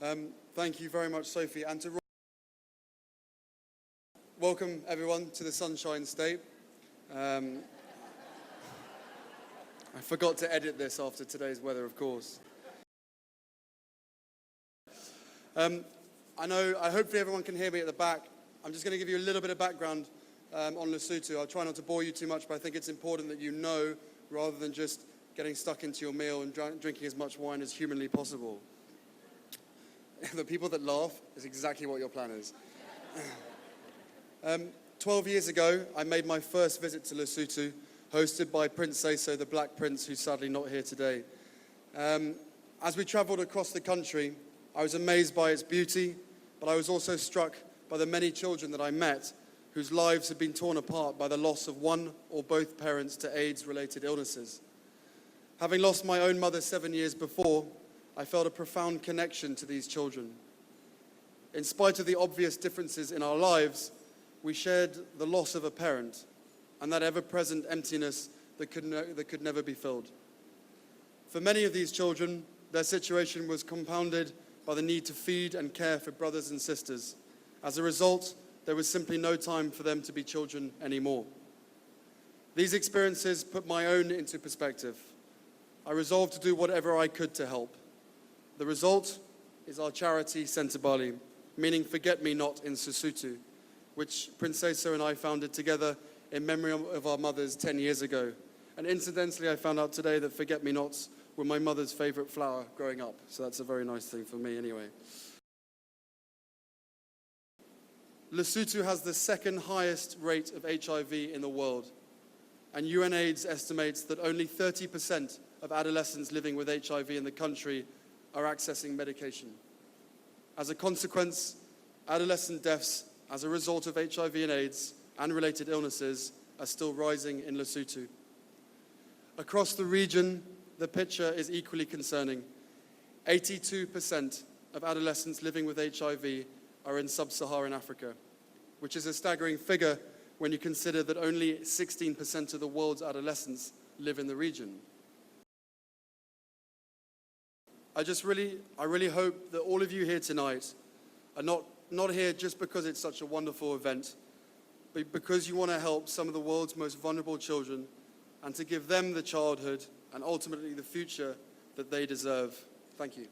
Thank you very much, Sophie. And to welcome everyone to the Sunshine State. I forgot to edit this after today's weather, of course. Hopefully everyone can hear me at the back. I'm just going to give you a little bit of background on Lesotho. I'll try not to bore you too much, but I think it's important that you know, rather than just getting stuck into your meal and drinking as much wine as humanly possible. The people that laugh is exactly what your plan is. 12 years ago, I made my first visit to Lesotho, hosted by Prince Seeiso, the Black Prince, who's sadly not here today. As we traveled across the country, I was amazed by its beauty, but I was also struck by the many children that I met whose lives had been torn apart by the loss of one or both parents to AIDS-related illnesses. Having lost my own mother 7 years before, I felt a profound connection to these children. In spite of the obvious differences in our lives, we shared the loss of a parent and that ever-present emptiness that could never be filled. For many of these children, their situation was compounded by the need to feed and care for brothers and sisters. As a result, there was simply no time for them to be children anymore. These experiences put my own into perspective. I resolved to do whatever I could to help. The result is our charity, Sentebale, meaning Forget Me Not in Sesotho, which Prince Seeiso and I founded together in memory of our mothers 10 years ago. And incidentally, I found out today that forget-me-nots were my mother's favorite flower growing up. So that's a very nice thing for me anyway. Lesotho has the second highest rate of HIV in the world. And UNAIDS estimates that only 30% of adolescents living with HIV in the country are accessing medication. As a consequence, adolescent deaths as a result of HIV and AIDS and related illnesses are still rising in Lesotho. Across the region, the picture is equally concerning. 82% of adolescents living with HIV are in sub-Saharan Africa, which is a staggering figure when you consider that only 16% of the world's adolescents live in the region. I really hope that all of you here tonight are not here just because it's such a wonderful event, but because you want to help some of the world's most vulnerable children and to give them the childhood and ultimately the future that they deserve. Thank you.